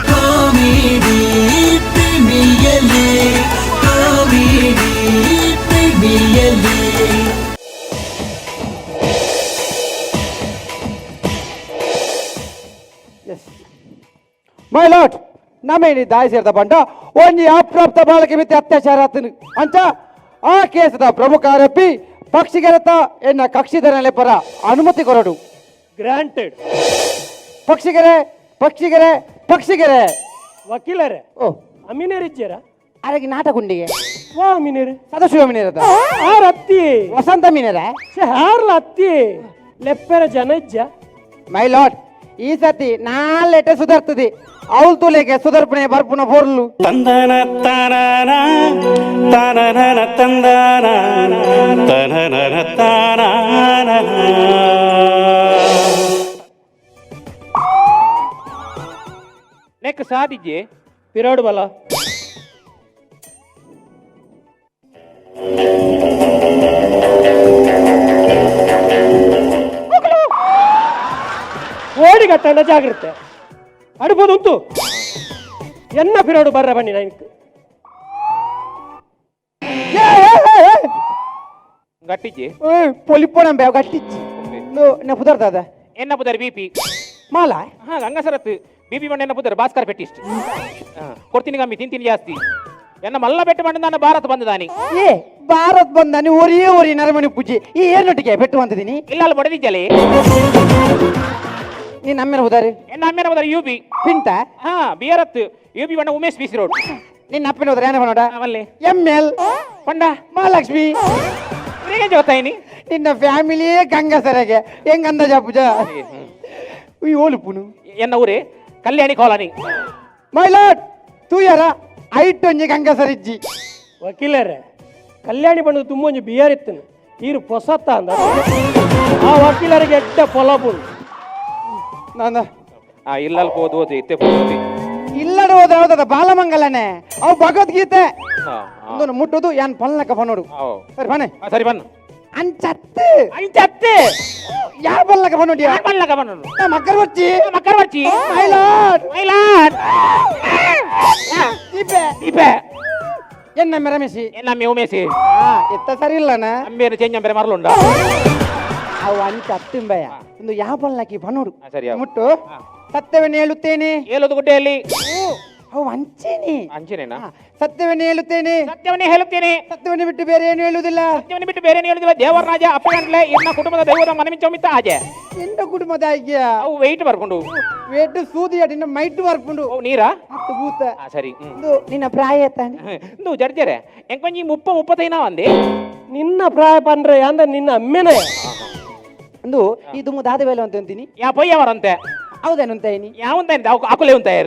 Comedy ಪ್ರೇಮಿಯಲ್ಲಿ comedy ಪ್ರೇಮಿಯಲ್ಲಿ ಮೈ lot ನಮೇನಿ ದಾಯಿ ಸೇರ್ದ ಬಂಡ ಒಂಜಿ ಅಪ್ರಾಪ್ತ ಬಾಲಕಿ ಮಿತಿ ಅತ್ಯಾಚಾರ ಆತನು ಅಂಚ ಆ ಕೇಸದ ಪ್ರಮುಖ ಆರೋಪಿ ಪಕ್ಷಿಗೆರತ ಎನ್ನ ಕಕ್ಷಿಧರಲೆ ಪರ ಅನುಮತಿ ಕೊರಡು ಗ್ರಾಂಟೆಡ್. ಪಕ್ಷಿಗೆರೆ ಪಕ್ಷಿಗೆರೆ ಪಕ್ಷಿಗೆರೆ ವಕೀಲರೇ ಓ ಅಮೀನೇರ್ ಇಜ್ಜರ ಅದಕ್ಕೆ ನಾಟಕ ಉಂಡಿಗೆ ವಾ ಅಮೀನೇರ್ ಸದಾಶಿವ ಮೀನಿರದ ಆರ್ ಅತ್ತಿ ವಸಂತ ಮೀನರ ಹಾರ್ಲ ಅತ್ತಿ ಲೆಪ್ಪೆರ ಜನ ಇಜ್ಜ. ಮೈ ಲಾಟ್ ಈ ಸತಿ ನಾಳೆಟೆ ಸುಧಾರ್ತದೆ ಅವಳು ತುಲೆಗೆ ಸುಧಾರ್ಪಣೆ ಬರ್ಪುನ ಬೋರ್ಲು ತಂದನ ತಾನ ತಾನನ ತಂದನ ತನನ ತಾನ ನೆಕ್ ಸಾದಿಜ್ಜೆ ಪಿರೋಡು ಬಲ ಓಡಿಗಟ್ಟಂಡ ಜಾಗ್ರತೆ ಅಡ್ಬೋದು ಉಂಟು ಎನ್ನ ಪಿರೋಡು ಬರ್ರ ಬನ್ನಿ ನನಗೆ ಗಟ್ಟಿಜ್ಜಿ ಪೊಲಿಪೋಣಂಬೆ ಗಟ್ಟಿಚ್ಚಿ ನ ಪುದರ್ದಾದ ಎನ್ನ ಪುದರ್ ಬಿಪಿ ಮಾಲ ಹಾ ಗಂಗಸರತ್ ಬಿಪಿ ಬಂಡ ಎನ್ನ ಪುದರ್ ಭಾಸ್ಕರ್ ಪೆಟ್ಟಿಸ್ಟ್ ಕೊಡ್ತೀನಿ ಕಮ್ಮಿ ತಿಂತೀನಿ ಜಾಸ್ತಿ ಎನ್ನ ಮಲ್ಲ ಬೆಟ್ಟು ಬಂಡ ನಾನು ಭಾರತ ಬಂದದಾನಿ ಏ ಭಾರತ್ ಬಂದಾನಿ ಒರಿ ನರಮಣಿ ಪೂಜೆ ಈ ಏನೊಟ್ಟಿಗೆ ಬೆಟ್ಟು ಅಂತಿದ್ದೀನಿ ಇಲ್ಲ ಅಲ್ಲಿ ಬಡದಿದ್ದಲೆ ನೀನ್ ಅಮ್ಮೇನ ಹೋದಾರಿ ಎನ್ನ ಅಮ್ಮೇನ ಪುದರ್ ಯು ಬಿ ಪಿಂಟ ಹಾ ಬಿಯರತ್ ಯು ಬಿ ಬಂಡ ಉಮೇಶ್ ಬಿಸಿ ರೋಡ್ ನಿನ್ನ ಅಪ್ಪನ ಹೋದ್ರೆ ಏನ ನೋಡ ಅವಲ್ಲಿ ML ಪಂಡ ಮಹಾಲಕ್ಷ್ಮಿ ಹೇಗೆ ಜೋತಾಯಿನಿ ನಿನ್ನ ಫ್ಯಾಮಿಲಿಯೇ ಗಂಗಸರಗೆ ಹೆಂಗ ಅಂದಾಜ ಪೂಜ ಓಲುಪುನು ಎನ್ನ ಊರೇ ಕಲ್ಯಾಣಿ ಕಾಲನಿ ಮೈ ಲಾಟ್ ತೂಯರ ಐಟೊಂಜಿ ಗಂಗಸರಿಜ್ಜಿ ವಕೀಲರೇ ಕಲ್ಯಾಣಿ ಬಣ್ಣದ ತುಂಬ ಒಂಜಿ ಬಿಯರ್ ಇತ್ತನು ಈರು ಪೊಸತ್ತ ಅಂದ ಆ ವಕೀಲರಿಗೆ ಎಡ್ಡ ಪೊಲಬು ನಾನು ಇಲ್ಲಲ್ಲಿ ಹೋದು ಓದಿ ಇತ್ತೆ ಹೋದಿ ಇಲ್ಲಡ ಹೋದ ಯಾವ್ದದ ಬಾಲಮಂಗಲನೆ ಅವು ಭಗವದ್ಗೀತೆ ಒಂದು ಮುಟ್ಟುದು ಯಾನ್ ಪಲ್ನಕ ಬನ್ನೋಡು ಸರಿ ಬನ್ನಿ ಸರಿ ಬನ್ನು ಅಂಚತ್ತೆ ಅಂಚತ್ತೆ ಯಾ ಪಲ್ನಕ ಬನ್ನೋಡಿ ಯಾರ್ ಪಲ್ನಕ ಬನ್ನೋಡು ಮಕ್ಕರ್ ಬರ್ಚಿ ಮಕ್ಕರ್ ಬರ್ಚಿ ಮೈ ಲಾಟ್ ದೀಪೆ ದೀಪೆ ಎನ್ನ ರಮೇಶಿ ಎನ್ನಮ್ಮೆ ಉಮೇಶಿ ಎತ್ತ ಸರಿ ಇಲ್ಲನ ಅಂಬೇನು ಚೇಂಜ್ ಅಂಬೇರೆ ಮರಲುಂಡ ಅವು ಅಂಚತ್ತಿಂಬಯ್ಯ ಒಂದು ಯಾ ಪಲ್ನಕಿ ಬನ್ನೋಡು ಸರಿ ಮುಟ್ಟು ಸತ್ಯವನ್ನು ಹೇಳುತ್ತೇನೆ ಹೇಳೋದು ಗುಡ್ಡೆಯಲ್ಲಿ ಅವು ಅಂಚೇನಿ ಅಂಚೆನೇನಾ ಸತ್ಯವನ್ನು ಹೇಳುತ್ತೇನೆ ಸತ್ಯವನ್ನೇ ಹೇಳುತ್ತೇನೆ ಸತ್ಯವನ್ನು ಬಿಟ್ಟು ಬೇರೆ ಏನು ಹೇಳುವುದಿಲ್ಲ ಸತ್ಯವನ್ನು ಬಿಟ್ಟು ಬೇರೆ ಹೇಳುದಿಲ್ಲ ದೇವರಾಜ ಅಪ್ಪಗಂಟ್ಲೆ ಇನ್ನ ಕುಟುಂಬದ ದೈವದ ಮನಮಿಂಚೋಮಿತ್ತ ಆಜೆ ಎಂತ ಕುಟುಂಬದ ಆಯ್ಕೆಯ ಅವು ವೆಯ್ಟ್ ಬರ್ಕೊಂಡು ವೇಟ್ ಸೂದಿ ಅಡಿನ ಮೈಟ್ ಬರ್ಕೊಂಡು ಅವು ನೀರಾ ಹತ್ತು ಭೂತ ಸರಿ ಇದು ನಿನ್ನ ಪ್ರಾಯ ತಾನೆ నువ్వు జడ్జరే ఎంకొంచెం 30-35 అంది ನಿನ್ನ ಪ್ರಾಯ ಪಂಡ್ರೆ ಅಂದ ನಿನ್ನ ಅಮ್ಮೆನೇ ಒಂದು ಇದು ದಾದ ವೇಲೆ ಅಂತ ಅಂತೀನಿ యా పోయేవారంతే ಹೌದೇನು ಅಂತ ಏನಿ యావుంతాయి ఆకులే ఉంటాయి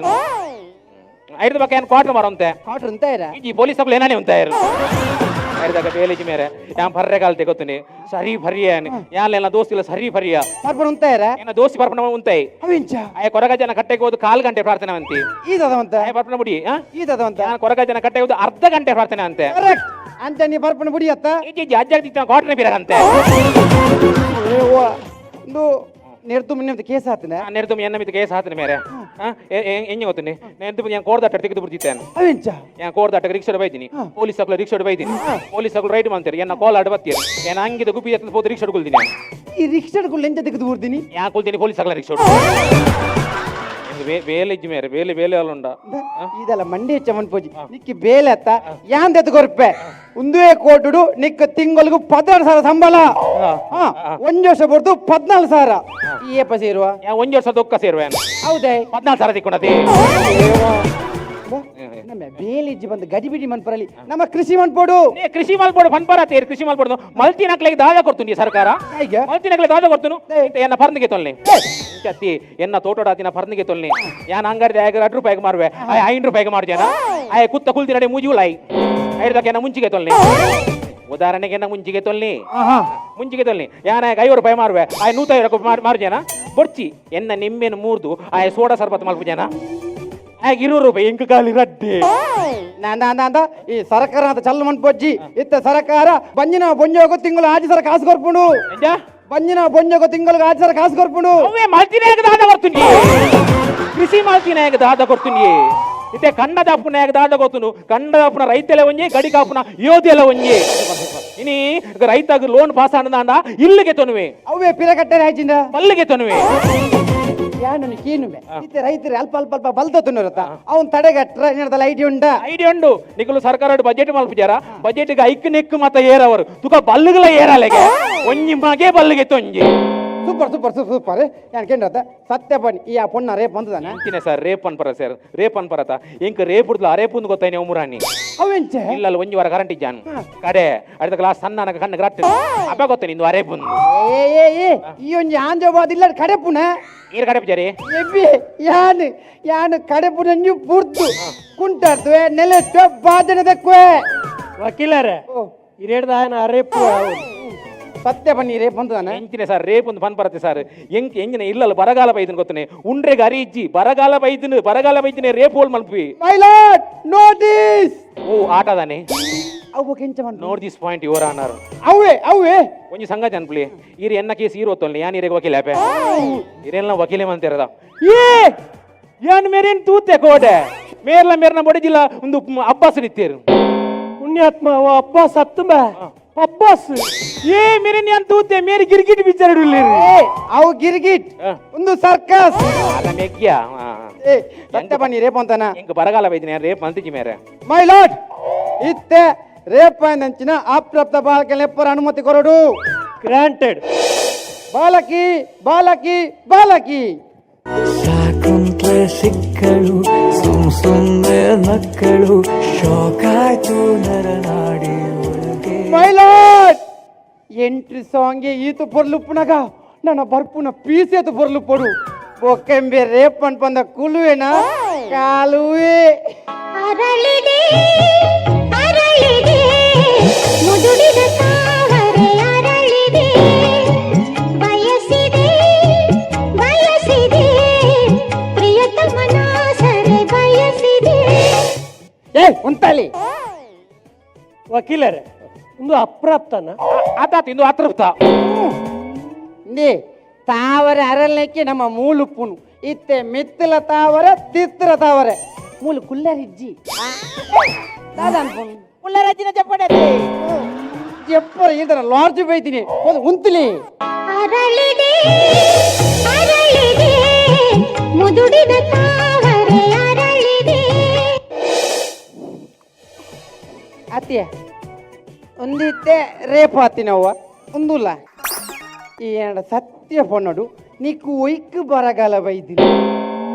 5 బక్క క్వార్టర్ మరంతే ಕಾಟ್ರು ಅಂತ ಇರ ఈ పోలీస్ అకులు ఏనానే ఉంటాయి 5 దగ్గర ಬೇಲೇಜ್ ಮೇರೆ ಯಾಂ ಫರ್ರೆ ಕಾಲ್ ತೆಗೋತೀನಿ ಸರಿ ಫರಿಯ ಯಾಲೆಲ್ಲ ದೋಸ್ತಿಲ್ಲ ಸರಿ ಫರಿಯ ಪರ್ಪಣ ಅಂತ ಇರ ಏನ ದೋಸ್ತಿ ಪರ್ಪಣ ఉంటాయి ಅವಿಂಚ ಆಯ ಕೊರಗ ಜನ ಕಟ್ಟೆಗೆ ಹೋದು 1/4 ಗಂಟೆ ಪ್ರಾರ್ಥನೆ ಅಂತಿ ಈದದಂತ ಆಯ ಪರ್ಪಣ ಬುಡಿ ಈದದಂತ ನಾನು ಕೊರಗ ಜನ ಕಟ್ಟೆಗೆ ಹೋದು ಅರ್ಧ ಗಂಟೆ ಪ್ರಾರ್ಥನೆ ಅಂತೆ ಕರೆಕ್ಟ್ ಅಂತ ನೀ ಪರ್ಪಣ ಬುಡಿ ಅತ್ತ ಈ ಅಜ್ಜಾಗ್ತಿತ್ತು ಕ್ವಾರ್ಟರ್ ಬೀರಗಂತೆ ಒಂದು ನೆರ್ತು ನಿಮ್ದು ಕೇಸ್ ಆತನ ನೆರೆದು ಎನ್ನ ಮಿತ್ತು ಕೇಸ್ ಹಾತನ ಮೇರೆ ಹೆಂಗೆ ಗೊತ್ತುಂಡಿ ನೆರೆದು ನಾನು ಕೋರ್ದಾಟ ತೆಗೆದು ಬಿಡ್ತಿದ್ದೇನೆ ಅವಿಂಚ ഞാൻ കോടതാട്ട റിക്ഷോട് പോയിದ್ದೀನಿ ಪೊಲೀಸ್ ಅಕ್ಲ ರಿಕ್ಷೋಡ್ ಬೈತೀನಿ ಪೊಲೀಸ್ ಅಕ್ಲು ರೈಟ್ ಮಾಡ್ತಾರೆ ಎನ್ನ ಕಾಲ್ ಆಡ ಬತ್ತೀರಿ ನಾನು ಹಂಗಿದ ಗುಪ್ಪಿ ಎತ್ತ ಹೋದ ರಿಕ್ಷೋಡ್ ಕೊಲ್ತೀನಿ ಈ ರಿಕ್ಷಾಡ್ಗಳು ಎಂತ ತೆಗೆದು ಬಿಡ್ತೀನಿ ಯಾಕೆ ಕೊಲ್ತೀನಿ ಪೊಲೀಸ್ ಅಕ್ಲ ರಿಕ್ಷೋಡ್ ಬೇಲೆ ಇಜ್ಜಿ ಮೇರೆ ಬೇಲೆ ಅಲ್ಲುಂಡ ಇದಲ್ಲ ಮಂಡಿ ಚಮನ್ ಪೂಜಿ ನಿಕ್ಕಿ ಬೇಲೆ ಅತ್ತ ಯಾಂದ ಎತ್ಕೊರ್ಪೆ ಒಂದೇ ಕೋಟುಡು ನಿಕ್ಕ ತಿಂಗಳಿಗೂ 16,000 ಸಂಬಳ ಒಂದ್ ವರ್ಷ ಬರ್ದು 14,000 ಈ ಏಪ ಸೇರುವ ಒಂದ್ ವರ್ಷ ದೊಕ್ಕ ಸೇರುವೆ ಹೌದೇ 14,000 ತಿಕ್ಕೊಂಡತಿ ನಮ್ಮ ಬೇಲಿಜ್ಜಿ ಬಂದು ಗಡಿಬಿಡಿ ಮನ್ಪರಲ್ಲಿ ನಮ್ಮ ಕೃಷಿ ಮನ್ಪೋಡು ಕೃಷಿ ಮಲ್ಪೋಡು ಪನ್ಪರ ತೇರು ಕೃಷಿ ಮಲ್ಪೋಡು ಮಲ್ತಿ ನಕ್ಲಿಗೆ ದಾದ ಕೊಡ್ತೀನಿ ಸರ್ಕಾರ ಮಲ್ತಿ ನಕ್ಲಿಗೆ ದಾದ ಕೊಡ್ತುನು ಎನ್ನ ಪರ್ನಿಗೆ ತೊಲ್ನಿ ಚತ್ತಿ ಎನ್ನ ತೋಟೋಡಾತಿನ ಪರ್ನಿಗೆ ತೊಲ್ನಿ ಯಾನ್ ಅಂಗಡಿ 2 ರೂಪಾಯಿಗೆ ಮಾರುವೆ 5 ರೂಪಾಯಿಗೆ ಮಾಡ್ಜಾನ ಆಯ ಕುತ್ತ ಕುಲ್ತಿ ನಡೆ ಮುಜಿವುಲಾಯಿ 5 ಎನ್ನ ಮುಂಚಿಗೆ ತೊಲ್ನಿ ಉದಾಹರಣೆಗೆ ಎನ್ನ ಮುಂಚಿಗೆ ತೊಲ್ನಿ ಯಾನ 5 ರೂಪಾಯಿ ಮಾರುವೆ 150 ರೂಪಾಯಿ ಮಾರ್ಜಾನ ಬೊಡ್ಚಿ ಎನ್ನ ನಿಮ್ಮೆನ ಮೂರ್ದು ಆಯ ಸೋಡಾ ಸರ್ಬತ್ ಮಲ್ಪು ಜನ 20 ರೂಪಾಯಿ ಎಂಕ ಕಾಲಿ ರಡ್ಡೆ ನಾಂದ ಈ ಸರ್ಕಾರ ಅಂತ ಚಲ್ಲ ಮನ್ಪೊಜ್ಜಿ ಇತ್ತ ಸರ್ಕಾರ ಬಂಜಿನ ಬೊಂಜೋಗ ತಿಂಗಳು ಆಜಿ ಸರ ಕಾಸು ಕೊರ್ಪುಂಡು ಬಂಜಿನ ಬೊಂಜೋಗ ತಿಂಗಳಿಗೆ ಆಜಿ ಸರ ಕಾಸು ಕೊರ್ಪುಂಡು ಮಲ್ತಿನೇ ದಾದ ಬರ್ತೀನಿ ಕೃಷಿ ಮಾಲ್ತಿನಾಗ ದಾದ ಕೊಡ್ತೀನಿ ಇತ್ತೆ ಕಂಡದ ಅಪ್ಪನಾಗ ದಾದ ಕೊಡ್ತುನು ಕಂಡದ ಅಪ್ಪನ ರೈತೆಲ್ಲ ಒಂಜಿ ಗಡಿ ಕಾಪುನ ಯೋಧೆಲ್ಲ ಒಂಜಿ ಇನಿ ರೈತಾಗ ಲೋನ್ ಪಾಸ್ ಆನದಾಂಡ ಇಲ್ಲಿಗೆ ತೊನುವೆ ಅವೇ ಪಿರಕಟ್ಟೆ ಹಾಯ್ಚಿಂದ ಮಲ್ಲಿಗೆ ತೊನುವೆ ಯಾನು ಕೀನುವೆ ಇತ್ತೆ ರೈತರು ಅಲ್ಪ ಅಲ್ಪ ಅಲ್ಪ ಬಲ್ದ ತಿನ್ನೋರತ್ತ ಅವ್ನು ತಡೆಗಟ್ರ ಏನದಲ್ಲ ಐಡಿಯಾ ಉಂಟಾ ಐಡಿಯಾ ಉಂಡು ನಿಕಲು ಸರ್ಕಾರ ಬಜೆಟ್ ಮಲ್ಪಿಜಾರ ಬಜೆಟ್ಗೆ ಐಕ್ ನೆಕ್ ಮತ್ತ ಏರವರು ತುಕ ಬಲ್ಲುಗಳ ಏರಲೆಗೆ ಒಂಜಿ ಮಗೆ ಬಲ್ಲಿಗೆ ತೊಂಜಿ ಸೂಪರ್ ಸೂಪರ್ ಸೂಪರ್ ಯಾನ್ ಕೇಂದ್ರತ ಸತ್ಯ ಬನ್ನಿ ಈ ಆ ಪೊಣ್ಣ ರೇಪ್ ಬಂದದಾನ ಅಂತಿನ ಸರ್ ರೇಪ್ ಅನ್ಪರ ಸರ್ ರೇಪ್ ಅನ್ಪರತ ಇಂಕ ರೇಪ್ ಉಡ್ಲ ಅರೇಪುಂದು ಗೊತ್ತಾಯ್ನೆ ಉಮುರಾಣಿ ಅವೆಂಚೆ ಇಲ್ಲ ಒಂಜಿ ವಾರ ಕರೆಂಟ್ ಇಜ್ಜಾನು ಕಡೆ ಅಡ್ದ ಕ್ಲಾಸ್ ಸಣ್ಣ ನನಗೆ ಕಣ್ಣಿಗೆ ರಟ್ಟ ಅಪ್ಪ ಗೊತ್ತೇನೆ ಇಂದು ಅರೇಪುಂದು ಏ ಈ ಒಂಜಿ ಆಂಜೋಬಾದಿಲ್ಲ ಕಡೆಪುನ ನೀರು ಕಡೆ ಬಿಜಾರಿ ಎಬ್ಬಿ ಯಾನು ಕಡೆಪುನ ನೀವು ಬುರ್ದು ಕುಂಟಾಡ್ತವೆ ನೆಲೆಸ್ತವೆ ಬಾದನದಕ್ಕವೆ ವಕೀಲರೇ ಹಿರಿಯಡ್ದ ಅರೇಪು ಸತ್ಯ ಬನ್ನಿ ರೇಪ್ ಬಂದದಾನ ಎಂಚಿನ ಸರ್ ರೇಪ್ ಒಂದು ಬಂದ್ ಬರುತ್ತೆ ಸರ್ ಎಂಜಿನ ಇಲ್ಲಲ್ಲ ಬರಗಾಲ ಬೈದನ್ ಗೊತ್ತನೆ ಉಂಡ್ರೆಗೆ ಅರಿ ಇಜ್ಜಿ ಬರಗಾಲ ಬೈದಿನ ರೇಪ್ ಹೋಲ್ ಮಲ್ಪಿ ಮೈ ಲಾರ್ಡ್ ನೋಟಿಸ್ ಓ ಆಟದಾನೆ ಅವು ಕೆಂಚ ಬಂದು note this point your honour ಅವೇ ಒಂಜಿ ಸಂಘ ಜನ್ಪ್ಲಿ ಈರ್ ಎನ್ನ ಕೇಸ್ ಈರ್ ಓದ್ತೊಲ್ಲೆ ಯಾನ್ ಈರಿಗೆ ವಕೀಲ ಆಪೆ ಈರೆಲ್ಲ ವಕೀಲೆ ಮಂತಿರದ ಯಾನ್ ಮೇರೇನ್ ತೂತೆ ಕೋಟೆ ಮೇರ್ನ ಬಡಿಜಿಲ್ಲ ಒಂದು ಅಬ್ಬಾಸ್ ನಿತ್ತೀರು ಪುಣ್ಯಾತ್ಮ ಅಬ್ಬಾಸ್ ಹತ್ತುಂಬ ಅಬ್ಬಾಸ್ ಮೇರೇನ್ ಯಾನ್ ತೂತೆ ಮೇರಿ ಗಿರ್ಗಿಟ್ ಬಿಚ್ಚಾರು ಅವು ಗಿರ್ಗಿಟ್ ಒಂದು ಸರ್ಕಸ್ ಮೆಗ್ಗ್ಯ ಸತ್ಯ ಬನ್ನಿ ರೇಪ್ ಅಂತಾನ ಇಂಕ ಬರಗಾಲ ಬೈದಿನ ರೇಪ್ ಮಂತಿಜಿ ಮೇರೆ ಮೈ ಲಾರ್ಡ್ ಇತ್ತೆ ರೇಪ್ ಅಂಚಿನ ಅಪ್ರಾಪ್ತ ಬಾಲಕಿ ಎಪ್ಪರ ಅನುಮತಿ ಕೊರಡು ಗ್ರಾಂಟೆಡ್ ಬಾಲಕಿ ಸಾಕುಂತ್ಲೆ ಸಿಕ್ಕಳು ಸುಮ್ನೆ ನಕ್ಕಳು ಶೋಕಾಯ್ತು ನರನಾಡಿ ಒಳಗೆ ಮೈ ಲಾರ್ಡ್ ಎಂಟ್ರಿ ಸಾಂಗ್ಗೆ ಈತು ಬರ್ಲು ಪುನಗ ನನ್ನ ಬರ್ಪುನ ಪೀಸೇತು ಬರ್ಲು ಪಡು ಬೊಕ್ಕೆಂಬೆ ರೇಪ್ ಅನ್ಪಂದ ಕುಲುವೆನ ಕಾಲುವೆ ಅರಳಿದೆ ಮುದುಡಿದ ತಾವರೆ ಅರಳಿದೆ ಬಯಸಿದೆ ಪ್ರಿಯತಮನ ಸರೆ ಬಯಸಿದೆ ಉಂಟಲಿ ವಕೀಲರೇ ಒಂದು ಅಪ್ರಾಪ್ತನ ಆತಾತ ಇಂದು ಅತೃಪ್ತ ನೇ ತಾವರೆ ಅರಳಕ್ಕೆ ನಮ್ಮ ಮೂಲುಪ್ಪುನು ಇತ್ತೆ ಮಿತ್ತಲ ತಾವರೆ ತಿತ್ರ ತಾವರೆ ಮೂಲು ಕುಲ್ಲರಿಜ್ಜಿ ದಾದಾ ಅನ್ಪುನು ಕುಲ್ಲರಜ್ಜಿನ ಚಪ್ಪಡೆ ಎಪ್ಪರ ಇದರ ಲಾರ್ಜ್ ಬೈತೀನಿ ಒಂದು ಉಂತಲಿ ಅರಳಿದೆ ಮುದುಡಿದ ತಾವರೆ ಅರಳಿದೆ ಅತ್ತಿಯ ಒಂದಿತ್ತೆ ರೇಪ್ ಆತಿನವ್ವ ಒಂದುಲ್ಲ ಈ ಎರಡು ಸತ್ಯ ಪೊನ್ನಡು ನೀಕು ಒಯ್ಕು ಬರಗಾಲ ಬೈದಿನಿ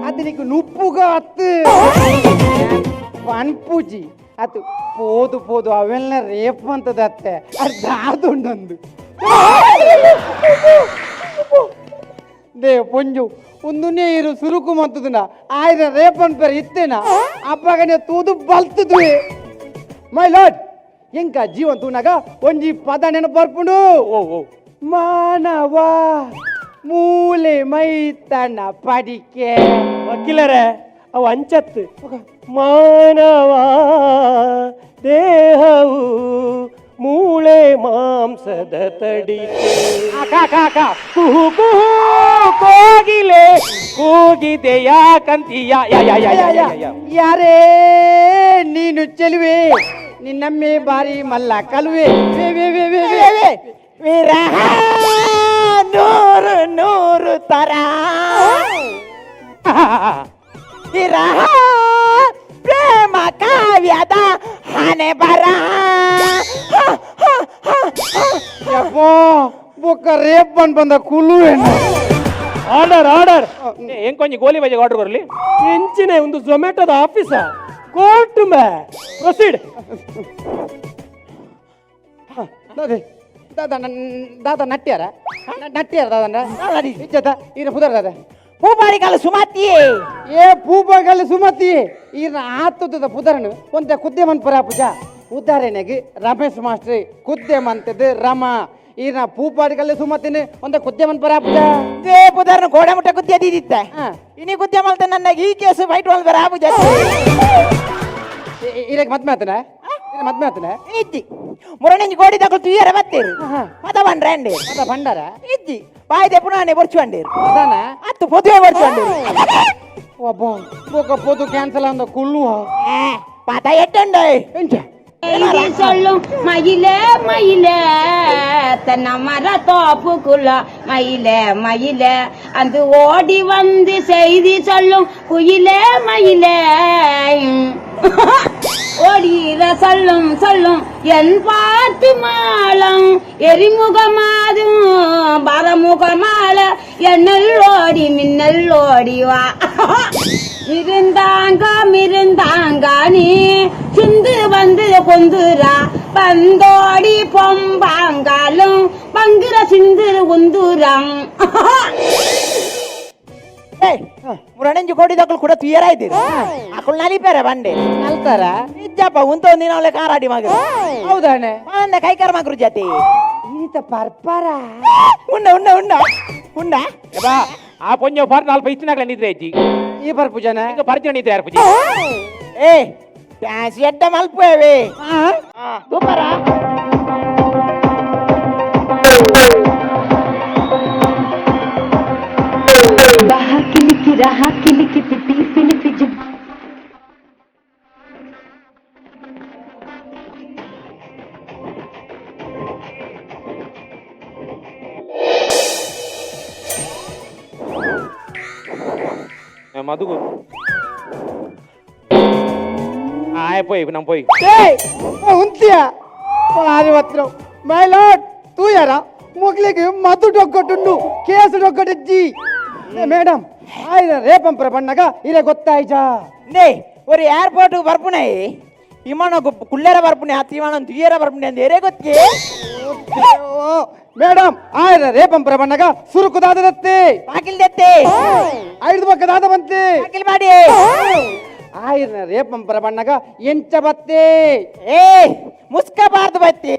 ಅದು ನೀಕು ನುಪ್ಪುಗ ಅತ್ತು ಪನ್ಪೂಜಿ ಅದು ಪೋದು ಅವೆಲ್ಲ ರೇಪ್ ಅಂತದ ಅತ್ತೆ ಅರ್ಧ ಆದುಂಡೊಂದು ದೇ ಪೊಂಜು ಒಂದು ನೀರು ಸುರುಕು ಮಂತದನ ಆಯ್ರ ರೇಪ್ ಅನ್ಪೇರು ಇತ್ತೇನ ಅಪ್ಪಗನೆ ತೂದು ಬಲ್ತದ್ವಿ ಮೈ ಲಾರ್ಡ್ ಎಂಕ ಜೀವನ್ ತೂನಾಗ ಒಂಜಿ ಪದ ನೆನಪು ಬರ್ಪುಂಡು ಮಾನವ ಮೂಲೆ ಮೈತನ ಪಡಿಕೆ ವಕೀಲರೇ ಅವು ಅಂಚತ್ತು ಮಾನವ ದೇಹವು ಮೂಳೆ ಮಾಂಸದ ತಡಿಕೆ ಕುಹು ಕುಹು ಕೋಗಿಲೆ ಕೂಗಿದೆ ಯಾಕಂತೀಯ ಯಾರೇ ನೀನು ಚೆಲುವೆ ನಿನ್ನಮ್ಮೆ ಬಾರಿ ಮಲ್ಲ ಕಲುವೆ ವಿರಹ ನೂರು ತರ ವಿರಹ ಪ್ರೇಮ ಕಾವ್ಯದ ಹಣೆ ಬರ ಬೊಕ್ಕ ರೇಪ್ ಬಂದ ಕುಲುವೇನ ಆರ್ಡರ್ ಎಂಕೊಂಜಿ ಗೋಲಿ ಬಜೆಗೆ ಆರ್ಡರ್ ಬರಲಿ ಎಂಚಿನ ಒಂದು ಝೊಮ್ಯಾಟೋದ ಆಫೀಸ ಕೋರ್ಟ್ ಮೇ ಪ್ರೊಸೀಡ್ ದಾದ ನಟ್ಟ್ಯಾರ ದಾದನ ಇಜ್ಜತ ಈರ ಪುದರ್ ದಾದ ಪೂಪಾರಿಗಾಲ ಸುಮತಿ ಈರ್ನ ಆತದ ಪುದರನು ಒಂದ ಕುದ್ದೆ ಮನ್ ಪರ ಪೂಜಾ ಉದಾಹರಣೆಗೆ ರಮೇಶ್ ಮಾಸ್ಟ್ರಿ ಕುದ್ದೆ ಮಂತದ ರಮ ಈರ್ನ ಪೂಪಾರಿಗಾಲ ಸುಮತಿನಿ ಒಂದ ಕುದ್ದೆ ಮನ್ ಪರ ಪೂಜಾ ದೇ ಪುದರ್ನ ಗೋಡೆ ಮುಟ್ಟ ಕುದ್ದೆ ದಿತ್ತ ಇನಿ ಕುದ್ದೆ ಮಲ್ತ ನನ್ನ ಈ ಕೇಸು ಫೈಟ್ ಒಳಗೆ ಬರ ಪೂಜಾ ಇರಕ್ಕೆ ಮದ್ಮೆ ಆತನ ಇಜ್ಜಿ ಮುರಣಿ ಗೋಡಿ ತಗೊಳ್ ತುಯ್ಯರ ಬತ್ತೇರು ಮತ ಬಂಡ್ರಂಡಿ ಮತ ಭಂಡಾರ ಇಜ್ಜಿ ಬಾಯ್ದೆ ಪುನಾನೆ ಬರ್ಚುಂಡೇರು ಅದಾನ ಅತ್ತು ಪೊದುವೆ ಬರ್ಚುಂಡೇರು ఒక పొద్దు క్యాన్సల్ అంద కుళ్ళు పాత ఎట్టండి சொல்லும் மயிலே மயிலே தன்ன மர தோப்புக்குள்ள மயிலே மயிலே அந்த ஓடி வந்து செய்தி சொல்லும் குயிலே மயிலே ஓடிற சொல்லும் சொல்லும் என் பாட்டு மாலம் எரிமுகமாதும் பரமுகமால என்னல் ஓடி மின்னல் ஓடி வா மிருந்தாங்க நீ சிந்து வந்து கொந்துரா பந்தோடி பொம்பாங்காலும் பங்குற சிந்து உந்துரம் ಮುರಣಂಜು ಕೋಡಿದಕ್ಕಳು ಕೂಡ ತುಯರ ಇದ್ದೀರಿ ಅಕ್ಕಳು ನಲಿಪೇರೆ ಬಂಡೆ ನಲ್ತಾರ ನಿಜಪ್ಪ ಉಂತ ದಿನ ಕಾರಾಡಿ ಮಗರು ಹೌದಾನೆ ಅಂದ ಕೈಕಾರ ಮಗರು ಜೊತೆ ಈತ ಪರ್ಪರ ಉಂಡ ಉಂಡ ಉಂಡ ಉಂಡ ಬಾ ಆ ಪೊಂಜ ಪಾರ್ 4 ನಾಲ್ಕು ನಿದ್ರೆ ಐತಿ ಈ ಪರ್ಪು ಜನ ಈಗ ಪರಿಚಯ ನಿದ್ರೆ ಯಾರು ಪೂಜೆ ಏ ಪ್ಯಾಸ್ ಎಡ್ಡ ಮಲ್ಪೇವೆ ಸೂಪರ baha kiliki raha kiliki pipi pilipi jib ಮದುಗು పోయి మనం పోయి ఉంతియా ఆదివత్రం మై లార్డ్ తూయరా ముగ్లికి మద్దు డొక్కటుండు కేసు డొక్కటిచ్చి ಮೇಡಮ್ ಆಯ್ದ ರೇಪಂಪುರ ಬಣ್ಣಗ ಇರೇ ಗೊತ್ತಾಯ್ತಾ ನೇ ஒரு ಏರ್ಪೋರ್ಟ್ ಬರ್ಪುಣೈ ವಿಮಾನ ಕುಳ್ಳೇರ ಬರ್ಪುಣೆ ಹತ್ತು ವಿಮಾನ ತುಯ್ಯರ ಬರ್ಪುಣೆ ಅಂತ ಏರೇ ಗೊತ್ತೇ ಮೇಡಮ್ ಆಯ್ದ ರೇಪಂಪುರ ಬಣ್ಣಗ ಸುರುಕುದಾದತ್ತೆ ಬಾಕಿಲ್ದತ್ತೆ 5 ಪಕ್ಕದಾದ ಬಂತೆ ಬಾಕಿಲ್ ಮಾಡಿ ಆಯ್ದ ರೇಪಂಪುರ ಬಣ್ಣಗ ಎಂಚ ಬತ್ತೆ ಏ ಮುಸ್ಕಬಾರ್ದು ಬತ್ತಿ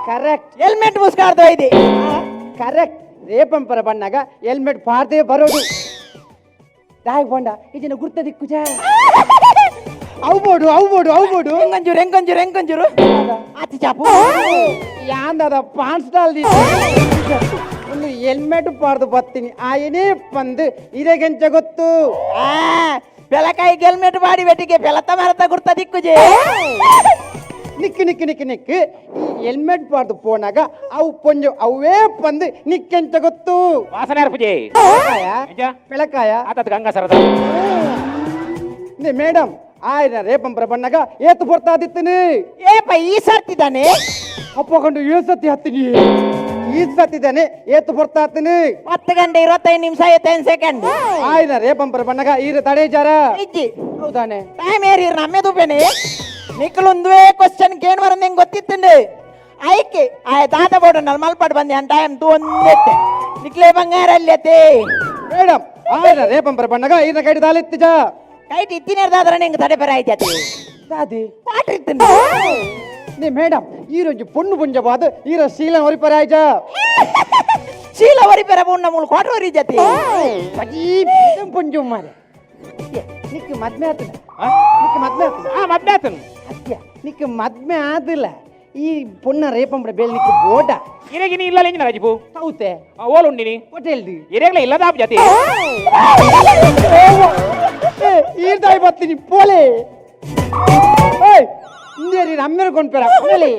ಕರೆಕ್ಟ್ ಹೆಲ್ಮೆಟ್ ಮುಸ್ಕಾರ್ದು ಐದಿ ಕರೆಕ್ಟ್ ರೇಪಂಪರ ಬಣ್ಣಗ ಹೆಲ್ಮೆಟ್ ಪಾರ್ದೇ ಬರೋದು ದಾಯ್ ಬಂಡ ಇದನ್ನ ಗುರ್ತ ದಿಕ್ಕುಜ ಅವ್ಬೋಡು ಹೆಂಗಂಜೂರು ಹೆಂಗಂಜೂರು ಹೆಂಗಂಜೂರು ಆತಿ ಚಾಪು ಯಾಂದದ ಪಾನ್ ಸ್ಟಾಲ್ ಒಂದು ಹೆಲ್ಮೆಟ್ ಪಾರ್ದು ಬರ್ತೀನಿ ಆಯನೇ ಬಂದು ಇದೆಗೆಂಚ ಗೊತ್ತು ಬೆಲಕಾಯಿ ಹೆಲ್ಮೆಟ್ ಬಾಡಿ ಬೆಟ್ಟಿಗೆ ಬೆಲತ ಮರತ ಗುರ್ತ ದಿಕ್ಕುಜೆ ನಿಕ್ಕು ಈ ಹೆಲ್ಮೆಟ್ ಪಾರ್ದು ಪೋನಾಗ ಅವು ಪೊಂಜು ಅವೇ ಬಂದು ನಿಕ್ಕೆಂಚ ಗೊತ್ತು ವಾಸನೆ ಯಾರು ಪೂಜೆ ಬೆಳಕಾಯ ಆತದ ಗಂಗಾ ಸರದ ಮೇಡಮ್ ಆಯ್ನ ರೇಪಂಪರ ಬಣ್ಣಗ ಏತು ಬರ್ತಾದಿತ್ತನಿ ಏಪ ಈ ಸರ್ತಿದ್ದಾನೆ ಅಪ್ಪಕೊಂಡು 7 ಸತಿ ಹತ್ತೀನಿ ಈ ಸತ್ತಿದ್ದಾನೆ ಏತು ಬರ್ತಾ ಹತ್ತೀನಿ 10 ಗಂಟೆ 25 ನಿಮಿಷ 25 ಸೆಕೆಂಡ್ ಆಯ್ನ ರೇಪಂಪರ ಬಣ್ಣಗ ಈರ ತಡೆ ಜಾರ ಇಜ್ಜಿ ಹೌದಾನೆ ಟೈಮ್ ಏರಿ ನಮ್ಮೆ ದುಬೇನೆ ನಿಕ್ಕಲೊಂದುವೇ ಕ್ವಶನ್ ಕೇನ್ ಬರಂದ ಹೆಂಗ್ ಗೊತ್ತಿತ್ತಂಡು ಆಯ್ಕೆ ಆಯ ತಾತ ಬೋಡ ನಲ್ ಮಲ್ಪಾಡು ಬಂದೆ ಅಂತ ಟೈಮ್ ತೂ ಒಂದೆತ್ತೆ ನಿಕ್ಲೆ ಬಂಗಾರ ಅಲ್ಲತ್ತೆ ಮೇಡಮ್ ಆಯ್ನ ರೇಪಂಪರ ಬಣ್ಣಗ ಈರ ಕೈಟಿ ದಾಲಿತ್ತಿಜ ಕೈಟ್ ಇತ್ತಿನೇರ್ದಾದ್ರೆ ಹೆಂಗ್ ತಡೆ ಬರ ಆಯ್ತತಿ ದಾದಿ ಪಾಟ್ರಿ ಇತ್ತಂಡು ನೇ ಮೇಡಮ್ ಈರೊಂಜಿ ಪೊಣ್ಣು ಪುಂಜವಾದ ಈರ ಶೀಲನ ಹೊರಿಪರ ಆಯ್ಜ ಶೀಲ ಹೊರಿಪೆರ ಬುಣ್ಣ ಮೂಲ ಕ್ವಾಟ್ರ್ ಹೊರಿ ಜತಿ ಪುಂಜು ಮಾರೆ ನಿಕ್ ಮದ್ಮೆ ಆತನ ಮದ್ವೆ ಆತನು ಅತ್ಯ ನಿಕ್ ಮದ್ಮೆ ಆದಿಲ್ಲ ಈ ಪೊಣ್ಣ ರೇಪಂಬರ ಬೇಲ್ ನಿಕ್ ಬೋಟ ಇರೇಗಿನಿ ಇಲ್ಲ ಲೆಂಜಿನ ರಾಜಿಪು ಹೌತೆ ಓಲ್ ಉಂಡಿನಿ ಹೋಟೆಲ್ದಿ ಇರೇಗ್ಲ ಇಲ್ಲದ ಜಾತಿ ಈರ್ದಾಯಿ ಬರ್ತೀನಿ ಪೋಲೆ ಇಂದೇರಿ ನಮ್ಮೇಲೆ ಕೊಂಡ್ಪೇರ ಪೋಲೆ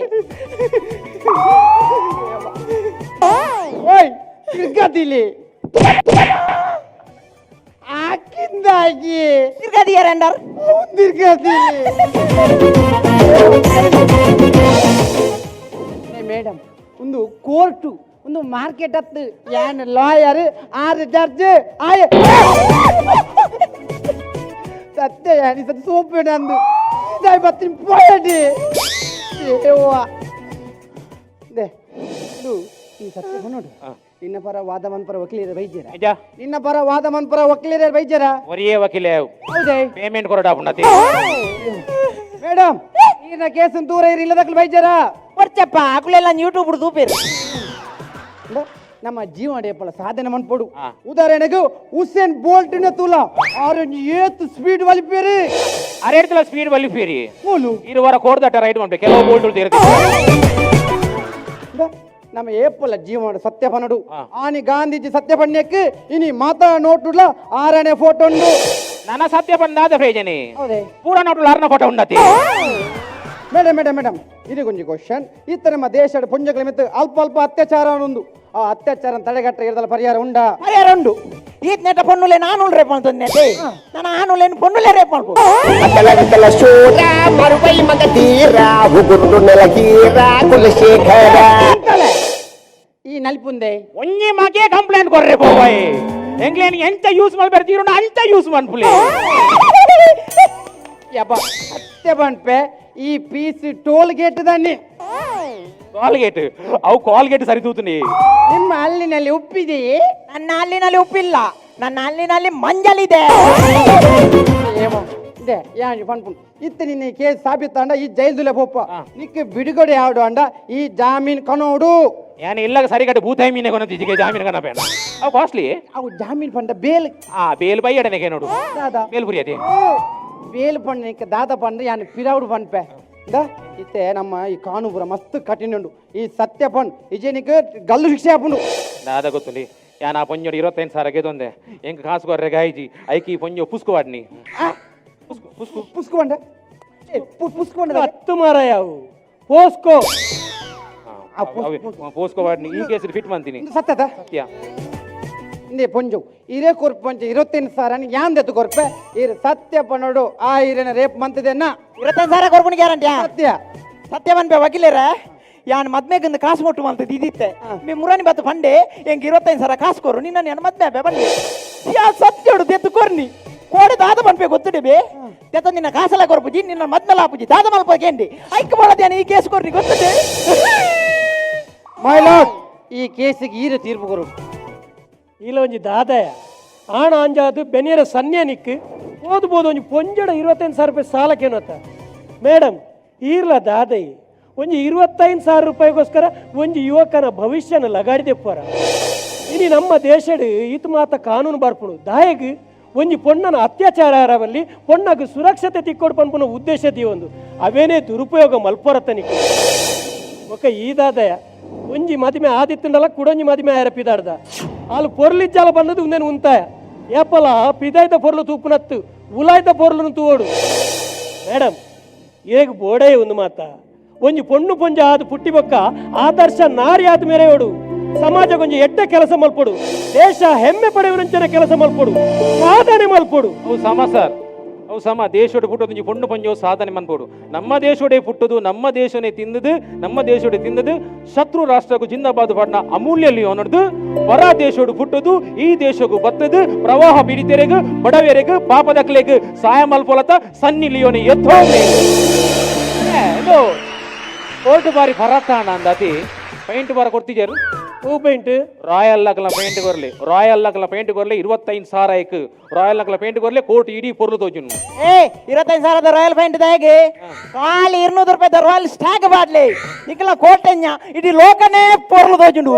ಓಯ್ ತಿರ್ಗದಿಲಿ ಆಕಿಂದಾಗಿ ತಿರ್ಗದಿಯ ರೆಂಡರ್ ತಿರ್ಗದಿಲಿ ಮೇಡಮ್ ಒಂದು ಕೋರ್ಟು ಒಂದು ಮಾರ್ಕೆಟ್ ಹತ್ತು ಏನ್ ಲಾಯರ್ 6 ಜಡ್ಜ್ ಆಯ ಸತ್ಯ ಯಾನಿ ಸತ್ಯ ಸೋಪೆ ನಂದು ಇದಾಯ್ ಬರ್ತೀನಿ ಪೋಯಡಿ ಏವ್ವ ದೇ ಇದು ಈ ಸತ್ಯ ನೋಡು ನಿನ್ನ ಪರ ವಾದ ಮನ್ಪರ ವಕೀಲರ ವೈದ್ಯರ ನಿನ್ನ ಪರ ವಾದ ಮನ್ಪರ ವಕೀಲರ ವೈದ್ಯರ ಒರಿಯೇ ವಕೀಲೆ ಹೌದೇ ಪೇಮೆಂಟ್ ಕೊರಡ ಪುಣ್ಣತಿ ಮೇಡಮ್ ಈಗಿನ ಕೇಸನ್ ದೂರ ಇರಿ ಇಲ್ಲದಕ್ಕಲು ವೈದ್ಯರ ಬರ್ಚಪ್ಪ ಆಕಳೆಲ್ಲ ಯೂಟ್ಯೂಬ್ ದೂಪೇರು ನಮ್ಮ ಜೀವನ ಡೇಪಳ ಸಾಧನೆ ಮನ್ಪೋಡು ಉದಾಹರಣೆಗೆ ಹುಸೇನ್ ಬೋಲ್ಟ್ ತೂಲ ಆರೆಂಜ್ ಏತ್ ಸ್ಪೀಡ್ ವಲಿಪೇರಿ ಅರೇಡ್ತಲ ಸ್ಪೀಡ್ ವಲಿಪೇರಿ ಮೂಲು ಇರುವಾರ ಕೋಡ್ದಟ ರೈಡ್ ಮಾಡ್ಬೇಕು ಕೆಲವು ಬೋಲ್ಟ್ ಇರುತ್ತೆ ನಮ್ಮ ಏಪಲ ಜೀವನ ಸತ್ಯ ಪನಡು ಆನಿ ಗಾಂಧೀಜಿ ಸತ್ಯ ಪಣ್ಯಕ್ಕೆ ಇನಿ ಮಾತಾ ನೋಟುಡ್ಲ ಆರನೇ ಫೋಟೋ ಉಂಡು ನನ್ನ ಸತ್ಯ ಬಂದಾದ ಪ್ರಯೋಜನೆ ಹೌದೇ ಪೂರ ನೋಟು ಅರ್ನ ಫೋಟೋ ಉಂಡತಿ ಮೇಡಮ್ ಇದು ಕೊಂಚ ಕ್ವಶನ್ ಇತ್ತ ನಮ್ಮ ದೇಶದ ಪುಂಜಗಳ ಮಿತ್ತು ಅಲ್ಪ ಅಲ್ಪ ಅತ್ಯಾಚಾರ ಒಂದು ಆ ಅತ್ಯಾಚಾರ ತಡೆಗಟ್ಟ ಇರದಲ್ಲ ಪರಿಹಾರ ಉಂಡ ಪರಿಹಾರ ಉಂಡು ಈ ನೆಟ ಪೊನ್ನುಲೆ ನಾನು ರೇಪ್ ಮಾಡ್ತೇನೆ ನಾನು ಆನುಲೇನು ಪೊನ್ನುಲೆ ರೇಪ್ ಮಾಡ್ಬೋದು ಅಕಲ ಶೂರ ಮರುಪೈ ಮಗ ತೀರ ಹುಗುರು ನೆಲಗೀರ ಕುಲಶೇಖರ ಈ ನಲ್ಪುಂದೆ ಒಂಜಿ ಮಾಕೆ ಕಂಪ್ಲೇಂಟ್ ಕೊರ್ರೆ ಬೋಯ್ ಎಂಗ್ಲೇನ್ ಎಂತ ಯೂಸ್ ಮಾಡ್ಬಾರ್ದಿರೋ ಅಂತ ಯೂಸ್ ಮಾಡ್ಪುಲೆ ಯಪ್ಪ ಅತ್ತೆ ಬನ್ಪೆ ಈ piece toll gate Danni Colgate ಅವು ಕಾಲ್ಗೇಟ್ ಸರಿ ತೂತುನಿ ನಿಮ್ಮ ಅಲ್ಲಿನಲ್ಲಿ ಉಪ್ಪಿದೆಯೇ ನನ್ನ ಅಲ್ಲಿನಲ್ಲಿ ಉಪ್ಪಿಲ್ಲ ನನ್ನ ಅಲ್ಲಿನಲ್ಲಿ ಮಂಜಲಿದೆ ಇದೆ ಯಾನ್ ಪನ್ಪುನ್ ಇತ್ತ ನಿನ್ನ ಕೇಸ್ ಸಾಬೀತಾಂಡ ಈ ಜೈಲ್ದುಲೆ ಪೋಪ ನಿಕ್ಕೆ ಬಿಡುಗಡೆ ಯಾವ್ದು ಅಂಡ ಈ ಜಾಮೀನ್ ಕನೋಡು ಯಾನ್ ಇಲ್ಲ ಸರಿಗಟ್ಟು ಭೂತಾಯಿ ಮೀನೆ ಕೊನತಿಜಿಗೆ ಜಾಮೀನು ಕನಪೇನ ಅವು ಕಾಸ್ಟ್ಲಿ ಅವು ಜಾಮೀನ್ ಪಂಡ ಬೇಲ್ ಬೇಲ್ ಬೈಯಡನೆಗೆ ನೋಡು ದಾದಾ ಬೇಲ್ ಪುರಿಯತಿ ಬೇಲ್ ಪಂಡ ನಿಕ್ಕೆ ದಾದ ಪಂಡ ಯಾನ್ ಪಿರಾವುಡು ಪನ್ಪೆ ಇತ್ತೆ ನಮ್ಮ ಈ ಕಾನೂಪುರ ಮಸ್ತ್ ಕಠಿಣ ಉಂಡು ಈ ಸತ್ಯ ಪಂಡ್ ಇಜೇನಿಗೆ ಗಲ್ಲು ಶಿಕ್ಷೆ ಹಾಪುಂಡು ದಾದ ಗೊತ್ತುಲಿ ಯಾನ್ ಆ ಪೊಂಜೋಡು 25,000 ಗೆದೊಂದೆ ಎಂಕ್ ಕಾಸು ಕೊರ್ರೆ ಗಾಯ್ಜಿ ಐಕಿ ಪೊಂಜೋ ಪುಸ್ಕುವಾಡ್ನಿ ಪುಸ್ಕೊಂಡ ಪುಸ್ಕೊಂಡ 10 ಮಾರ ಯಾವು ಪೋಸ್ಕೋ ಪೋಸ್ಕೋವಾಡ್ನಿ ಈ ಕೇಸ್ ಫಿಟ್ ಮಾಡ್ತೀನಿ ಸತ್ಯದ ಸತ್ಯ ಇಂದೇ ಪೊಂಜು ಇರೇ ಕೊರ್ಪಂಚ 25,000 ಯಾಂದೆತ್ತು ಕೊರ್ಪೆ ಇರು ಸತ್ಯ ಪನ್ನೋಡು ಆ ಇರೇನ ರೇಪ್ ಮಂತದೆನ್ನ 25,000 ಕೊರ್ಕೊಂಡು ಗ್ಯಾರಂಟಿ ಸತ್ಯ ಸತ್ಯ ಬನ್ಪೆ ವಕೀಲರ ಯಾನ್ ಮದ್ಮೆಗಿಂದ ಕಾಸು ಮುಟ್ಟು ಮಂತದ್ದು ಇದಿತ್ತೆ ಮೇ ಮುರಾನಿ ಬತ್ತು ಪಂಡೆ ಎಂಗ್ 25,000 ಕಾಸು ಕೊರು ನಿನ್ನ ನನ್ನ ಮದ್ಮೆ ಬನ್ನಿ ಯಾ ಸತ್ಯ ಹೊಡು ತೆತ್ತು ಕೊರ್ನಿ ಕೋಡೆ ದಾದ ಬನ್ಪೆ ಗೊತ್ತಿಡೆ ಬೇ ತೆತ್ತ ನಿನ್ನ ಕಾಸೆಲ್ಲ ಕೊರ್ಪುಜಿ ನಿನ್ನ ಮದ್ಮೆಲ್ಲ ಆಪುಜಿ ದಾದ ಮಲ್ಪ ಕೇಂಡಿ ಐಕ್ ಮಾಡದೇನ ಈ ಕೇಸ್ ಕೊರ್ನಿ ಗೊತ್ತಿದೆ ಮೈ ಲಾರ್ಡ್ ಈ ಕೇಸಿಗೆ ಈರು ತೀರ್ಪು ಕೊರು ಇಲ್ಲ ಒಂಜಿ ದಾದಯ ಆಣ ಅಂಜಾದು ಬೆನಿಯರ ಸನ್ಯ ನಿಕ್ಕು ಓದ್ಬೋದು ಒಂಜಿ ಪೊಂಜಡ 25,000 ರೂಪಾಯಿ ಸಾಲಕ್ಕೇನತ್ತ ಮೇಡಮ್ ಈರ್ಲ ದಾದೈ ಒಂಜಿ 25,000 ರೂಪಾಯಿಗೋಸ್ಕರ ಒಂಜಿ ಯುವಕನ ಭವಿಷ್ಯನ ಲಗಾಡಿದೆ ಪೋರ ಇನಿ ನಮ್ಮ ದೇಶಡ್ ಈತ ಮಾತ ಕಾನೂನು ಬರ್ಪುಣು ದಾಯಗ್ ಒಂಜಿ ಪೊಣ್ಣನ ಅತ್ಯಾಚಾರವಲ್ಲಿ ಪೊಣ್ಣಗ ಸುರಕ್ಷತೆ ತಿಕ್ಕೊಡು ಪನ್ಪುನ ಉದ್ದೇಶದಿ ಒಂದು ಅವೇನೇ ದುರುಪಯೋಗ ಮಲ್ಪೊರತನಿಕ ಒಕ್ಕ ಈ ದಾದಯ ಒಂಜಿ ಮದಿಮೆ ಆದಿತ್ತಂಡಲ್ಲ ಕುಡೊಂಜಿ ಮದಿಮೆ ಆಯರ ಪಿದಾಡ್ದ ಅಲ್ಲಿ ಪೊರ್ಲಿಜ್ಜಾಲ ಬಂದದ್ದು ಉಂದೇನು ಉಂತಾಯ ಏಪಲ ಪಿದಾಯ್ತ ಪೊರ್ಲು ತೂಪುನತ್ತು ಉಲಾಯ್ತ ಪೊರ್ಲು ತೂವೋಡು ಮೇಡಮ್ ಏಗ್ ಬೋಡೇ ಒಂದು ಮಾತ ಒಂಜಿ ಪೊಣ್ಣು ಪೊಂಜ ಆದ ಪುಟ್ಟಿ ಬೊಕ್ಕ ಆದರ್ಶ ನಾರಿ ಆದ ಮೇರೆಯೋಡು ಸಮಾಜ ಕೊಂಚ ಎಡ್ಡ ಕೆಲಸ ಮಲ್ಪೊಡು ದೇಶ ಹೆಮ್ಮೆ ಪಡೆಯುವಂಚನ ಕೆಲಸ ಮಲ್ಪೊಡು ಸಾಧನೆ ಮಲ್ಪೊಡು ಅವು ಸಮ ಸರ್ ಅವು ಸಮ ದೇಶೋಡೆ ಪುಟ್ಟದು ಪೊಣ್ಣು ಪಂಜೋ ಸಾಧನೆ ಮನ್ಪೋಡು ನಮ್ಮ ದೇಶೋಡೆ ಪುಟ್ಟದು ನಮ್ಮ ದೇಶನೇ ತಿಂದದು ನಮ್ಮ ದೇಶೋಡೆ ತಿಂದದು ಶತ್ರು ರಾಷ್ಟ್ರಕ್ಕೂ ಜಿಂದಾಬಾದ್ ಪಾಡ್ನ ಅಮೂಲ್ಯಲ್ಲಿ ನೋಡ್ದು ಹೊರ ದೇಶೋಡು ಪುಟ್ಟದು ಈ ದೇಶಕ್ಕೂ ಬತ್ತದು ಪ್ರವಾಹ ಪೀಡಿತರೆಗೂ ಬಡವರೆಗೂ ಪಾಪದಕ್ಲೆಗೂ ಸಹಾಯ ಮಲ್ಪೊಲತ ಸನ್ನಿ ಲಿಯೋನೆ ಎತ್ತೋ ಕೋರ್ಟ್ ಬಾರಿ ಫರತ್ತಾಣ ಅಂದತಿ ಪೈಂಟ್ ಬಾರ ಕೊಡ್ತಿದ್ಯಾರು ಹೂ ಪೈಂಟ್ ರಾಯಲ್ ನಕಲ ಪೇಂಟ್ ಕೊರ್ಲೆ 25,000 ರಾಯಲ್ ನಕಲ ಪೇಂಟ್ ಕೊರ್ಲೆ ಕೋರ್ಟ್ ಇಡೀ ಪೊರ್ಲು ತೋಜುನು 25,000 ರಾಯಲ್ ಪೇಂಟ್ ದಾಗೆ ಖಾಲಿ 200 ರೂಪಾಯಿ ರಾಯಲ್ ಸ್ಟಾಕ್ ಬಾಡ್ಲಿ ನಿಕಲ ಕೋಟೆಂಜ ಇಡೀ ಲೋಕನೇ ಪೊರ್ಲು ತೋಜುಂಡು